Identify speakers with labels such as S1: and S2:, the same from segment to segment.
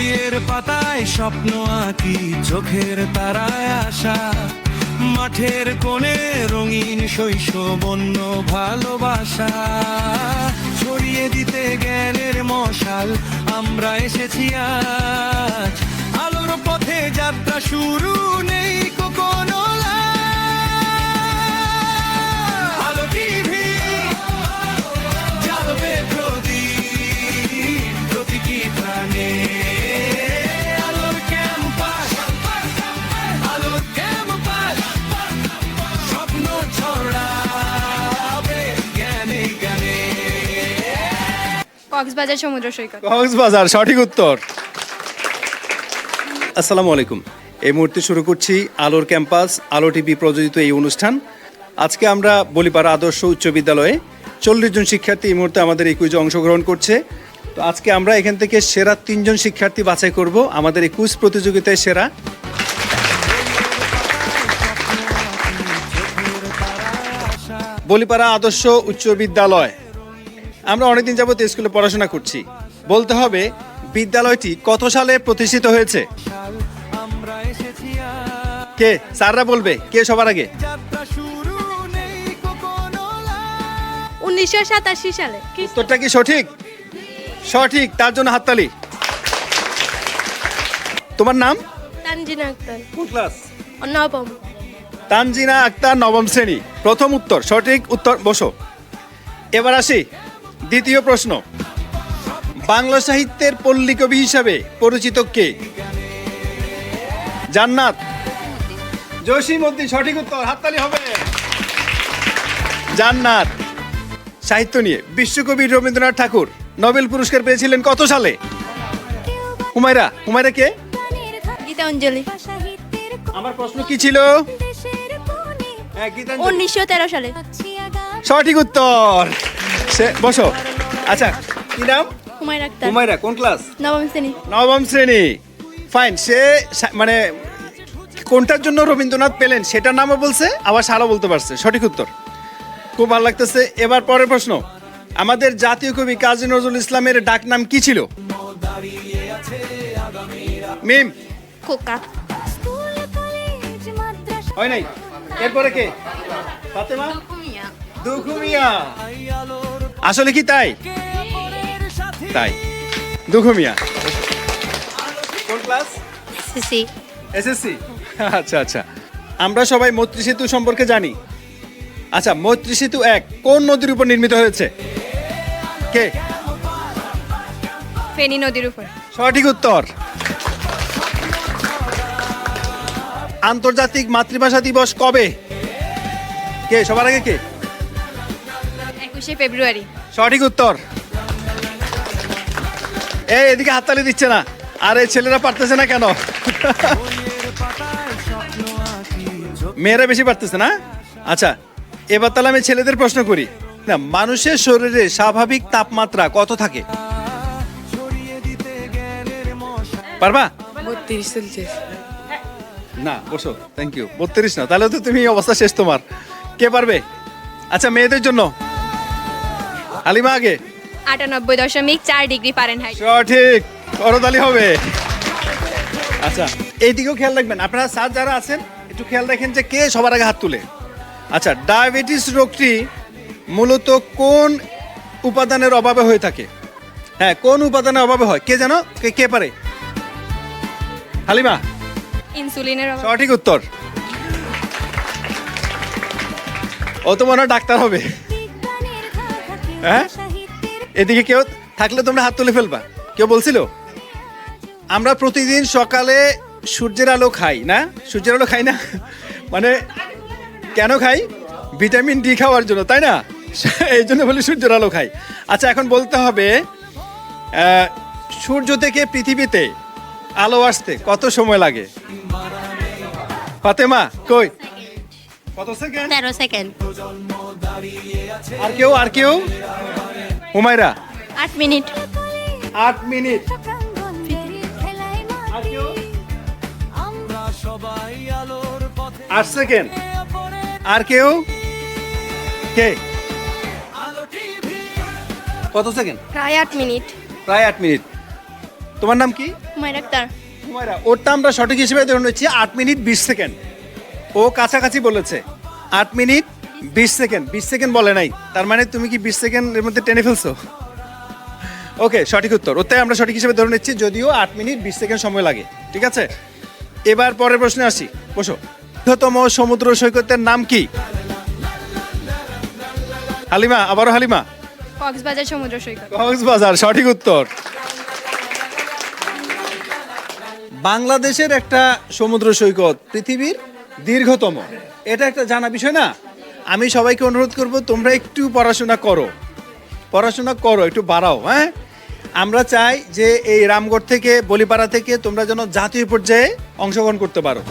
S1: বইয়ের পাতায় স্বপ্ন আঁকি, চোখের তারায় আশা, মাঠের কোণে রঙিন শৈশব অন্য ভালোবাসা, ছড়িয়ে দিতে জ্ঞানের মশাল, আমরা এসেছি আজ, আলোর পথে যাত্রা শুরু, নেই কোনো লাজ। আলো টিভি জ্বালবে প্রদীপ প্রতীকী প্রাণে, আলোর ক্যাম্পাস, আলোর ক্যাম্পাস, স্বপ্ন ছড়াবে জ্ঞানে জ্ঞানে।
S2: কক্সবাজার সমুদ্র সৈকত।
S3: কক্সবাজার সঠিক উত্তর। আসসালামু আলাইকুম। এই মুহূর্তে শুরু করছি আলোর ক্যাম্পাস, আলো টিভি প্রযোজিত এই অনুষ্ঠান। আজকে আমরা বলিপাড়া আদর্শ উচ্চ বিদ্যালয়ে 40 জন শিক্ষার্থী এই মুহূর্তে আমাদের এই কুইজে অংশগ্রহণ করছে। তো আজকে আমরা এখান থেকে সেরা 3 জন শিক্ষার্থী বাছাই করব আমাদের এই কুইজ প্রতিযোগিতায় সেরা। বলিপাড়া আদর্শ উচ্চ বিদ্যালয়, আমরা অনেকদিন যাবত স্কুলে পড়াশোনা করছি। বলতে হবে বিদ্যালয়টি কত সালে প্রতিষ্ঠিত হয়েছে? কে স্যাররা বলবে, কে সবার আগে?
S2: 1987 সালে।
S3: উত্তরটা কি সঠিক? সঠিক, তার জন্য হাততালি। তোমার নাম?
S2: তানজিনা আক্তার।
S3: কোন ক্লাস?
S2: নবম।
S3: তানজিনা আক্তার, নবম শ্রেণী। প্রথম উত্তর সঠিক উত্তর। বসো। এবার আসি দ্বিতীয় প্রশ্ন। বাংলা সাহিত্যের পল্লী কবি হিসাবে পরিচিত কে? জান্নাত। জসিমউদ্দিন সঠিক উত্তর, হাততালি হবে। জান্নাত। সাহিত্য নিয়ে বিশ্বকবি রবীন্দ্রনাথ ঠাকুর নোবেল পুরস্কার পেয়েছিলেন কত সালে? হুমায়রা। হুমায়রা কে?
S2: গীতাঞ্জলি।
S3: আমার প্রশ্ন কি ছিল? হ্যাঁ, গীতাঞ্জলি।
S2: 1913 সালে।
S3: সঠিক উত্তর। বসো। আচ্ছা, কি নাম?
S2: হুমায়রা আক্তার।
S3: হুমায়রা কোন ক্লাস?
S2: নবম শ্রেণী।
S3: নবম শ্রেণী। ফাইন। সে মানে কোনটার জন্য রবীন্দ্রনাথ পেলেন সেটার নামও বলছে, আবার সালও বলতে পারছে। সঠিক উত্তর, খুব ভালো লাগতেছে। এবার পরের প্রশ্ন। আমাদের জাতীয় কবি কাজী নজরুল ইসলামের ডাক নাম কি ছিল? মিম।
S2: খোকা।
S3: হয় নাই। এরপরে কে? ফাতেমা। দুখু মিয়া। আসলে কি তাই? তাই, দুখু মিয়া। কোন ক্লাস?
S2: এসএসসি।
S3: এসএসসি। আচ্ছা আচ্ছা। আমরা সবাই মৈত্রী সেতু সম্পর্কে জানি। আচ্ছা, মৈত্রী সেতু 1 কোন নদীর উপর নির্মিত হয়েছে? কে?
S2: ফেনী নদীর উপর।
S3: সঠিক উত্তর। আন্তর্জাতিক মাতৃভাষা দিবস কবে? কে সবার আগে? কে?
S2: 21শে ফেব্রুয়ারি।
S3: সঠিক উত্তর। এদিকে হাততালি দিচ্ছে না, আর এই ছেলেরা পারতেছে না কেন? মেয়েরা বেশি পারতেছে না? আচ্ছা, এবার তাহলে আমি ছেলেদের প্রশ্ন করি। না, মানুষের শরীরে স্বাভাবিক তাপমাত্রা কত থাকে? পারবা?
S4: 32 সেলসিয়াস।
S3: না, বসো। Thank you. 32 না, তাহলে তো তুমি অবস্থা শেষ তোমার। কে পারবে? আচ্ছা, মেয়েদের জন্য হালিমা আগে।
S2: 98.4 ডিগ্রি ফারেনহাইট।
S3: সঠিক, করতালি হবে। আচ্ছা, এইদিকেও খেয়াল রাখবেন আপনারা, স্যার যারা আছেন একটু খেয়াল রাখেন যে কে সবার আগে হাত তুলে। আচ্ছা, ডায়াবেটিস রোগটি মূলত কোন উপাদানের অভাবে হয়ে থাকে? হ্যাঁ, কোন উপাদানের অভাবে হয়? কে জানো? কে পারে? হালিমা।
S2: ইনসুলিনের অভাব।
S3: সঠিক উত্তর। ও তো মনে হয় ডাক্তার হবে। হ্যাঁ, এদিকে কেউ থাকলে তোমরা হাত তুলে ফেলবা। কেউ বলছিল আমরা প্রতিদিন সকালে সূর্যের আলো খাই না? সূর্যের আলো খাই না মানে কেন খাই? ভিটামিন ডি খাওয়ার জন্য, তাই না? এই জন্য বলি সূর্যের আলো খাই। আচ্ছা, এখন বলতে হবে সূর্য থেকে পৃথিবীতে আলো আসতে কত সময় লাগে? ফাতেমা কই? কত সেকেন্ড?
S2: 13 সেকেন্ড।
S3: আর কেউ? আর কেউ? হুমায়রা।
S2: 8 মিনিট।
S3: 8 মিনিট। আর কেউ? 8 সেকেন্ড। আর কেউ? কে? কত সেকেন্ড?
S2: প্রায় 8 মিনিট।
S3: প্রায় 8 মিনিট। তোমার নাম কি?
S2: হুমায়রা আক্তার।
S3: হুমায়রা, ওরটা আমরা সঠিক হিসেবে ধরে নিচ্ছি 8 মিনিট 20 সেকেন্ড। ও কাছাকাছি বলেছে 8 মিনিট 20 সেকেন্ড, 20 সেকেন্ড বলে নাই। তার মানে তুমি কি 20 সেকেন্ডের মধ্যে টেনে ফেলছো? ওকে, সঠিক উত্তর। ওটাই আমরা সঠিক হিসেবে ধরে নিচ্ছি, যদিও 8 মিনিট 20 সেকেন্ড সময় লাগে। ঠিক আছে, এবার পরের প্রশ্নে আসি। বসো। বৃহত্তম সমুদ্র সৈকতের নাম কি? হালিমা, আবারও হালিমা।
S2: কক্সবাজার সমুদ্র সৈকত।
S3: কক্সবাজার, সঠিক উত্তর। বাংলাদেশের একটা সমুদ্র সৈকত পৃথিবীর দীর্ঘতম, এটা একটা জানা বিষয় না? আমি সবাইকে অনুরোধ করব তোমরা একটু পড়াশোনা করো, একটু বাড়াও। হ্যাঁ, আমরা চাই যে এই রামগড় থেকে, বলিপাড়া থেকে তোমরা যেন জাতীয় পর্যায়ে অংশগ্রহণ করতে পারো।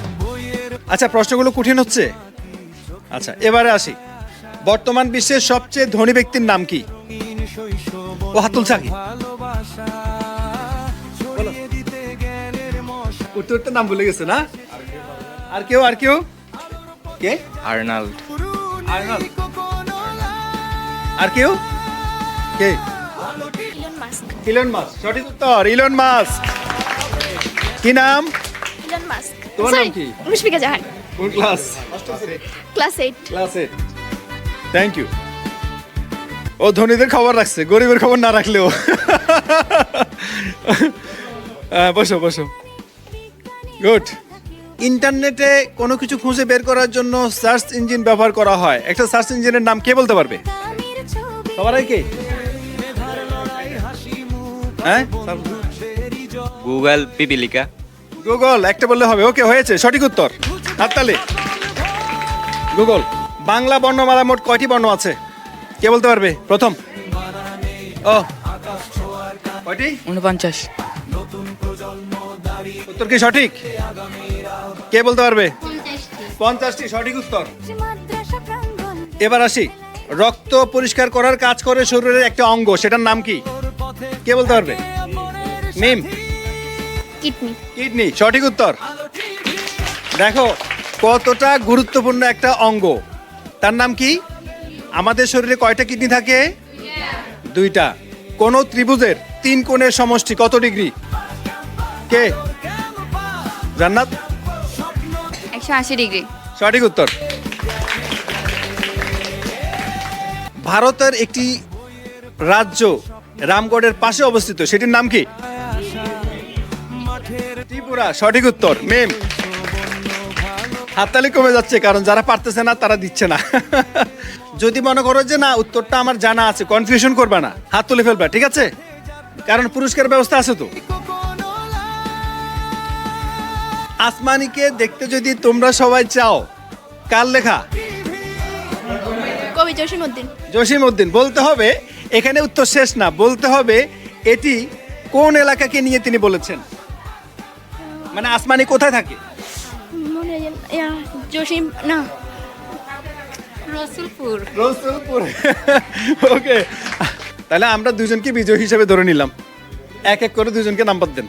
S3: আচ্ছা, প্রশ্নগুলো কঠিন হচ্ছে। আচ্ছা, এবারে আসি। বর্তমান বিশ্বের সবচেয়ে ধনী ব্যক্তির নাম কি? ও হাত তুলছে আগে। বলো। উত্তরটার নাম ভুলে গেছে না? আর কেউ? কে?
S4: আর্নাল্ড।
S3: আর্নল্ড। আর কেউ? কে?
S2: Elon Musk.
S3: ইলন মাস্ক, সঠিক উত্তর। Elon Musk. কি নাম?
S2: Elon Musk.
S3: তোমার নাম কি?
S2: মুশফিকা জাহান।
S3: কোন class?
S2: Class 8।
S3: Class 8। Thank you. ও ধনীদের খবর রাখছে, গরিবের খবর না রাখলেও। বসো। গুড। ইন্টারনেটে কোনো কিছু খুঁজে বের করার জন্য সার্চ ইঞ্জিন ব্যবহার করা হয়। একটা সার্চ ইঞ্জিনের নাম কে বলতে পারবে? সবার আগে কে? হ্যাঁ,
S4: গুগল পিপিলিকা।
S3: গুগল একটা বললে হবে। ওকে, হয়েছে, সঠিক উত্তর। হাততালি। গুগল। বাংলা বর্ণমালা মোট কয়টি বর্ণ আছে? কে বলতে পারবে প্রথম? ও, কয়টি?
S4: 49।
S3: উত্তর কি সঠিক? কে বলতে পারবে? 50টি, সঠিক উত্তর। এবার আসি। রক্ত পরিষ্কার করার কাজ করে শরীরের একটা অঙ্গ, সেটার নাম কি? কে বলতে পারবে? মিম। কিডনি, সঠিক উত্তর। দেখো কতটা গুরুত্বপূর্ণ একটা অঙ্গ, তার নাম কি? আমাদের শরীরে কয়টা কিডনি থাকে? 2টা। কোন ত্রিভুজের 3 কোণের সমষ্টি কত ডিগ্রি? কে? জান্নাত।
S2: 180 ডিগ্রি।
S3: সঠিক উত্তর। ভারতের একটি রাজ্য রামগড়ের পাশে অবস্থিত, সেটির নাম কি? ত্রিপুরা, সঠিক উত্তর। মেম। হাততালি কমে যাচ্ছে, কারণ যারা পারতেছে না তারা দিচ্ছে না। যদি মনে করো যে না উত্তরটা আমার জানা আছে, কনফিউশন করবে না, হাত তুলে ফেলবা, ঠিক আছে? কারণ পুরস্কার ব্যবস্থা আছে তো। আসমানিকে দেখতে যদি তোমরা সবাই চাও, কার লেখা?
S2: কবি জসিমউদ্দিন।
S3: জসিমউদ্দিন। বলতে হবে, এখানে উত্তর শেষ না, বলতে হবে এটি কোন এলাকাকে নিয়ে তিনি বলেছেন, মানে আসমানি কোথায় থাকে?
S2: জসিম না, রসুলপুর।
S3: ওকে, তাহলে আমরা দুজনকে বিজয়ী হিসেবে ধরে নিলাম। এক এক করে দুজনকে নাম্বার দেন।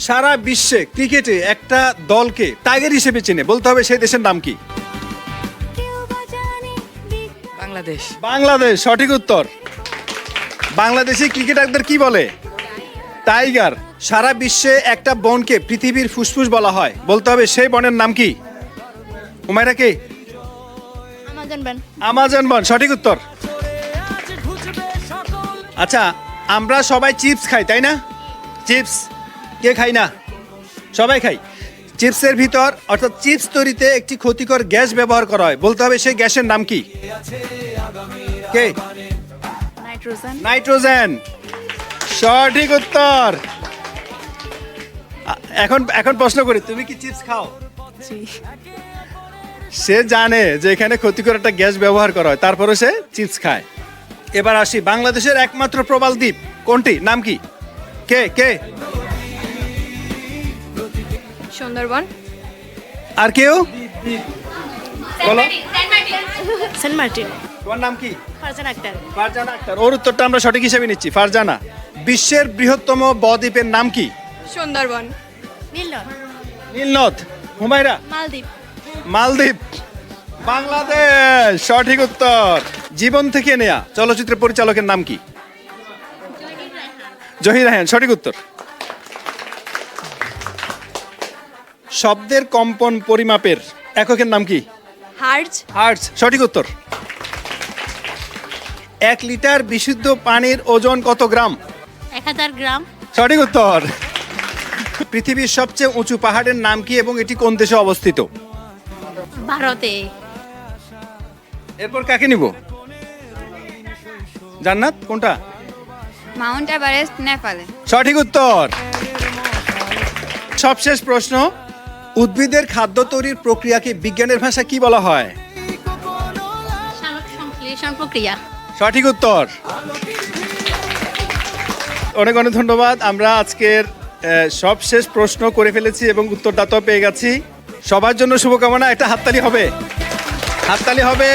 S3: সারা বিশ্বে ক্রিকেটে একটা দলকে টাইগার হিসেবে চেনে, বলতে হবে সেই দেশের নাম কি?
S4: বাংলাদেশ।
S3: বাংলাদেশ, সঠিক উত্তর। বাংলাদেশি ক্রিকেটারদের কি বলে? টাইগার। সারা বিশ্বে একটা বনকে পৃথিবীর ফুসফুস বলা হয়, বলতে হবে সেই বনের নাম কি? হুমায়রা কে? আমাজন বন, সঠিক উত্তর। আচ্ছা, আমরা সবাই চিপস খাই, তাই না? চিপস কে খাই না? সবাই খাই। চিপসের ভিতর, অর্থাৎ চিপস তৈরিতে একটি ক্ষতিকর গ্যাস ব্যবহার করা হয়, বলতে হবে সেই গ্যাসের নাম কি? কে? নাইট্রোজেন, সঠিক উত্তর। এখন প্রশ্ন করি, তুমি কি চিপস খাও? সে জানে যে এখানে ক্ষতিকর একটা গ্যাস ব্যবহার করা হয়, তারপরে সে চিপস খায়। এবার আসি, বাংলাদেশের একমাত্র প্রবাল দ্বীপ কোনটি, নাম কি? কে কে?
S2: সুন্দরবন।
S3: আর কেউ? বলো।
S2: Saint Martin.
S3: তোমার নাম কি?
S2: ফারজানা আক্তার।
S3: ফারজানা আক্তার। ওর উত্তরটা আমরা সঠিক হিসেবে নিচ্ছি, ফারজানা। বিশ্বের বৃহত্তম বদ্বীপের নাম কি?
S2: সুন্দরবন।
S3: নীলনদ। হুমায়রা?
S2: মালদ্বীপ।
S3: মালদ্বীপ, বাংলাদেশ, সঠিক উত্তর। জীবন থেকে নেয়া চলচ্চিত্রের পরিচালকের নাম কি? জহির রায়হান, সঠিক উত্তর। শব্দের কম্পন পরিমাপের এককের নাম কি?
S2: হার্জ।
S3: হার্টজ সঠিক উত্তর। 1 লিটার বিশুদ্ধ পানির ওজন কত গ্রাম?
S5: 1000 গ্রাম।
S3: সঠিক উত্তর। পৃথিবীর সবচেয়ে উঁচু পাহাড়ের নাম কি এবং এটি কোন দেশে অবস্থিত?
S5: ভারতে।
S3: এরপর কাকে নিব? জান্নাত কোনটা?
S2: মাউন্ট এভারেস্ট, নেপালে।
S3: সঠিক উত্তর। সবশেষ প্রশ্ন, উদ্ভিদের খাদ্য তৈরির প্রক্রিয়াকে বিজ্ঞানের ভাষা কি বলা হয়?
S5: সালোক সংশ্লেষণ প্রক্রিয়া।
S3: সঠিক উত্তর। অনেক অনেক ধন্যবাদ। আমরা আজকের সবশেষ প্রশ্ন করে ফেলেছি এবং উত্তরদাতাও পেয়ে গেছি। সবার জন্য শুভকামনা। একটা হাততালি হবে, হাততালি হবে।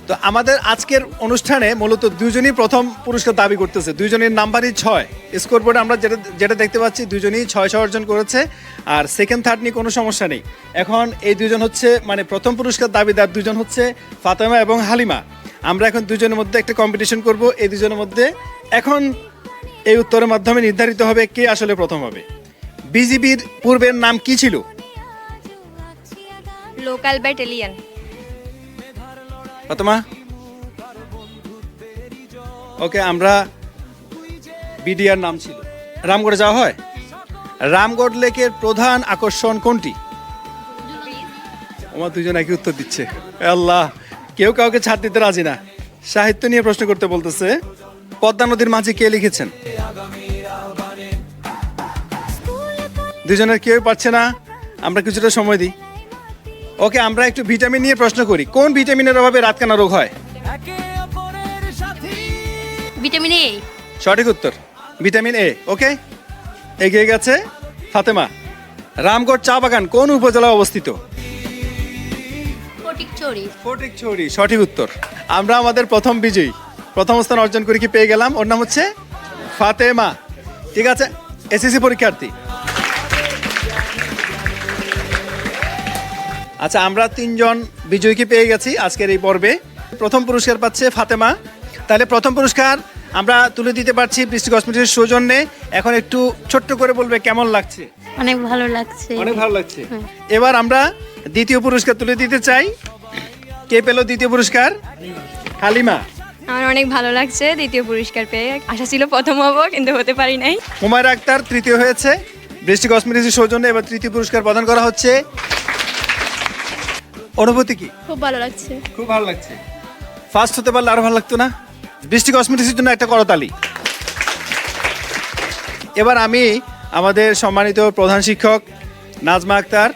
S3: তো আমাদের আজকের অনুষ্ঠানে মূলত দুজনই প্রথম পুরস্কার দাবি করতেছে। দুজনের নাম্বারই 6। স্কোরবোর্ডে আমরা যেটা দেখতে পাচ্ছি দুজনই 6 অর্জন করেছে। আর সেকেন্ড থার্ড নিয়ে কোনো সমস্যা নেই। এখন এই দুজন হচ্ছে মানে প্রথম পুরস্কার দাবিদার দুজন হচ্ছে ফাতেমা এবং হালিমা। আমরা এখন দুজনের মধ্যে একটা কম্পিটিশন করব এই দুজনের মধ্যে। এখন এই উত্তরের মাধ্যমে নির্ধারিত হবে কে আসলে প্রথম হবে। বিজিবির পূর্বের নাম কি ছিল?
S2: Local battalion.
S3: ফাতেমা? ওকে, আমরা বিডিআর নাম ছিল। রামগড়ে যাওয়া হয়? রামগড় লেকের প্রধান আকর্ষণ কোনটি? আমার দুজন একই উত্তর দিচ্ছে। আল্লাহ, কেউ কাউকে ছাড় দিতে রাজি না। সাহিত্য নিয়ে প্রশ্ন করতে বলতেছে। পদ্মা নদীর মাঝে কে লিখেছেন? দুজনের কেউ পারছে না। আমরা কিছুটা সময় দিই। ওকে, আমরা একটু ভিটামিন নিয়ে প্রশ্ন করি। কোন ভিটামিনের অভাবে রাতকানা রোগ হয়?
S5: Vitamin A.
S3: সঠিক উত্তর, ভিটামিন এ। ওকে, এগিয়ে গেছে ফাতেমা। রামগড় চা বাগান কোন উপজেলায় অবস্থিত?
S5: ফটিকছড়ি।
S3: ফটিকছড়ি সঠিক উত্তর। আমরা আমাদের প্রথম বিজয়ী, প্রথম স্থান অর্জন করে কি পেয়ে গেলাম। ওর নাম হচ্ছে ফাতেমা। ঠিক আছে, এসএসসি পরীক্ষার্থী। আচ্ছা, আমরা 3 জন বিজয়ীকে পেয়ে গেছি আজকের এই পর্বে। প্রথম পুরস্কার পাচ্ছে ফাতেমা। তাহলে প্রথম পুরস্কার আমরা তুলে দিতে পারছি বৃষ্টি কসমেটিক্সের সৌজন্যে। এখন একটু ছোট্ট করে বলবে কেমন লাগছে?
S5: অনেক ভালো লাগছে।
S3: অনেক ভালো লাগছে। এবার আমরা দ্বিতীয় পুরস্কার তুলে দিতে চাই। কে পেল দ্বিতীয় পুরস্কার? হালিমা।
S2: আমার অনেক ভালো লাগছে দ্বিতীয় পুরস্কার পেয়ে। আশা ছিল প্রথম হব, কিন্তু হতে পারি নাই।
S3: হুমায়রা আক্তার তৃতীয় হয়েছে বৃষ্টি কসমেটিক্সের সৌজন্যে। এবার তৃতীয় পুরস্কার প্রদান করা হচ্ছে। অনুভূতি কি?
S2: খুব ভালো লাগছে।
S3: খুব ভালো লাগছে। ফার্স্ট হতে পারলে আরো ভালো লাগতো না? বৃষ্টি কসমেটিক্সের জন্য একটা করতালি। এবার আমি আমাদের সম্মানিত প্রধান শিক্ষক নাজমা আক্তার,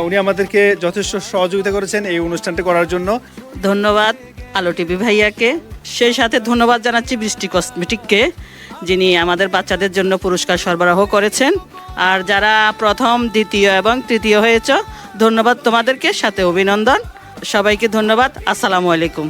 S3: উনি আমাদেরকে যথেষ্ট সহযোগিতা করেছেন এই অনুষ্ঠানটা করার জন্য।
S6: ধন্যবাদ আলো টিভি ভাইয়াকে। সেই সাথে ধন্যবাদ জানাচ্ছি বৃষ্টি কসমেটিককে, যিনি আমাদের বাচ্চাদের জন্য পুরস্কার সরবরাহ করেছেন। আর যারা প্রথম, দ্বিতীয় এবং তৃতীয় হয়েছে, ধন্যবাদ তোমাদেরকে, সাথে অভিনন্দন। সবাইকে ধন্যবাদ। আসসালামু আলাইকুম।